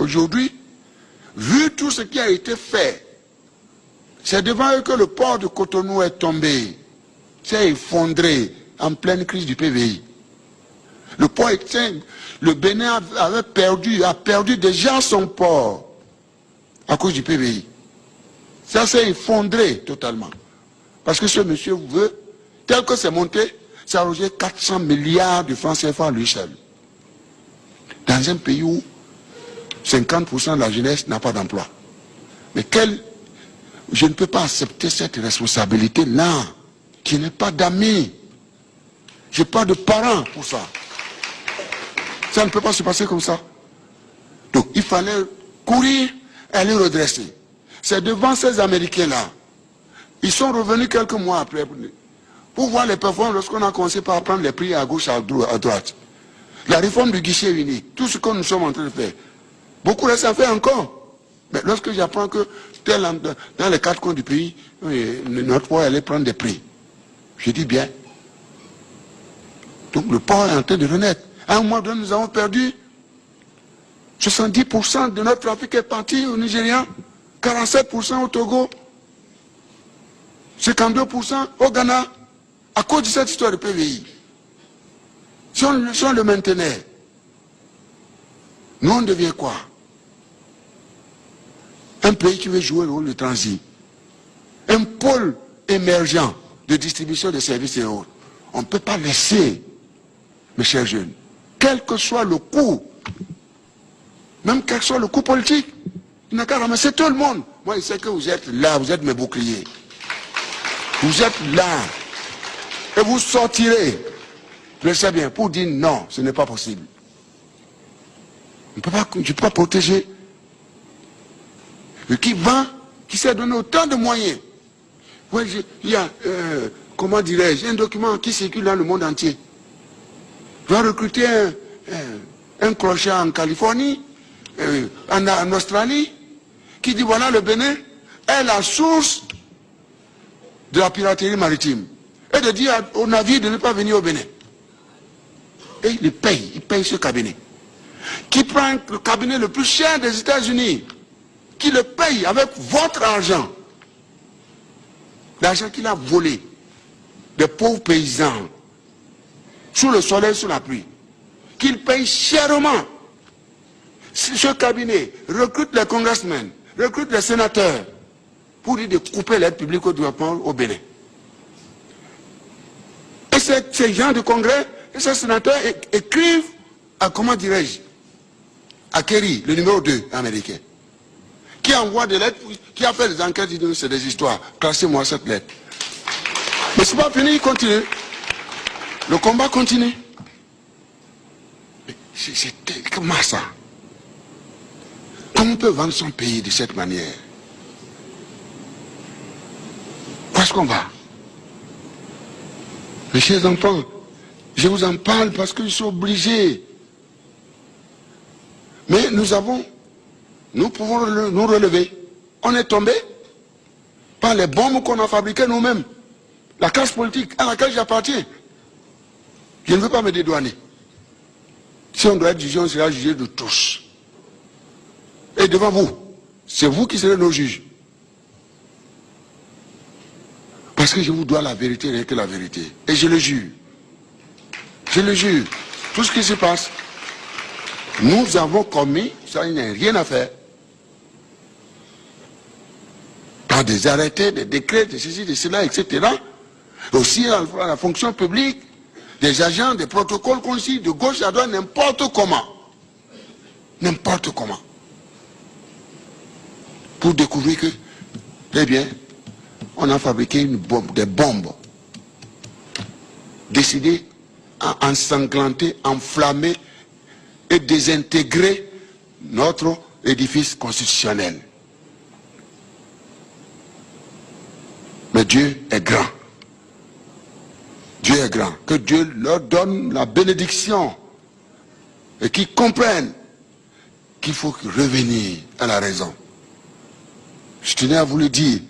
Aujourd'hui, vu tout ce qui a été fait, c'est devant eux que le port de Cotonou est tombé, s'est effondré en pleine crise du PVI. Le port exchange, le Bénin a perdu déjà son port à cause du PVI. Ça s'est effondré totalement. Parce que ce monsieur veut, tel que c'est monté, ça a rejeté 400 milliards de francs CFA lui seul. Dans un pays où 50% de la jeunesse n'a pas d'emploi. Mais je ne peux pas accepter cette responsabilité-là. Je n'ai pas d'amis. Je n'ai pas de parents pour ça. Ça ne peut pas se passer comme ça. Donc il fallait courir et aller redresser. C'est devant ces Américains-là. Ils sont revenus quelques mois après pour voir les performances lorsqu'on a commencé par prendre les prix à gauche, à droite. La réforme du guichet unique, tout ce que nous sommes en train de faire. Beaucoup restent à faire encore. Mais lorsque j'apprends que dans les 4 coins du pays, notre port allait prendre des prix. Je dis bien. Donc le port est en train de renaître. À un mois donné, nous avons perdu 70% de notre trafic est parti au Nigeria, 47% au Togo, 52% au Ghana, à cause de cette histoire de PVI. Si on le maintenait, nous on devient quoi? Un pays qui veut jouer le rôle de transit, un pôle émergent de distribution de services et autres. On ne peut pas laisser, mes chers jeunes, quel que soit le coût, même quel que soit le coût politique, il n'a qu'à ramasser tout le monde. Moi, je sais que vous êtes là, vous êtes mes boucliers. Vous êtes là. Et vous sortirez, je le sais bien, pour dire non, ce n'est pas possible. Je ne peux pas protéger. Et qui s'est donné autant de moyens. Ouais, il y a, comment dirais-je, un document qui circule dans le monde entier. Je vais recruter un crochet en Californie, en Australie, qui dit voilà le Bénin est la source de la piraterie maritime. Et de dire aux navires de ne pas venir au Bénin. Et il paye ce cabinet. Qui prend le cabinet le plus cher des États-Unis, qui le paye avec votre argent. L'argent qu'il a volé des pauvres paysans, sous le soleil, sous la pluie, qu'il paye chèrement. Ce cabinet recrute les congressmen, recrute les sénateurs, pour dire de couper l'aide publique au développement au Bénin. Et ces gens de congrès et ces sénateurs écrivent à, comment dirais-je, à Kerry, le numéro 2 américain, qui envoie des lettres, qui a fait des enquêtes, il dit c'est des histoires, classez-moi cette lettre. Mais c'est pas fini, il continue. Le combat continue. C'est comment ça? Comment on peut vendre son pays de cette manière? Où est-ce qu'on va? Mes chers enfants, je vous en parle parce que je suis obligé. Mais nous pouvons nous relever. On est tombé par les bombes qu'on a fabriquées nous-mêmes. La classe politique à laquelle j'appartiens. Je ne veux pas me dédouaner. Si on doit être jugé, on sera jugé de tous. Et devant vous, c'est vous qui serez nos juges. Parce que je vous dois la vérité, rien que la vérité. Et je le jure. Je le jure. Tout ce qui se passe, nous avons commis, ça il n'y a rien à faire. Par des arrêtés, des décrets, de ceci, de cela, etc. Aussi à la fonction publique, des agents, des protocoles concis de gauche à droite, n'importe comment. N'importe comment. Pour découvrir que, eh bien, on a fabriqué des bombes décidées à ensanglanter, enflammer et désintégrer notre édifice constitutionnel. Mais Dieu est grand. Dieu est grand. Que Dieu leur donne la bénédiction et qu'ils comprennent qu'il faut revenir à la raison. Je tenais à vous le dire.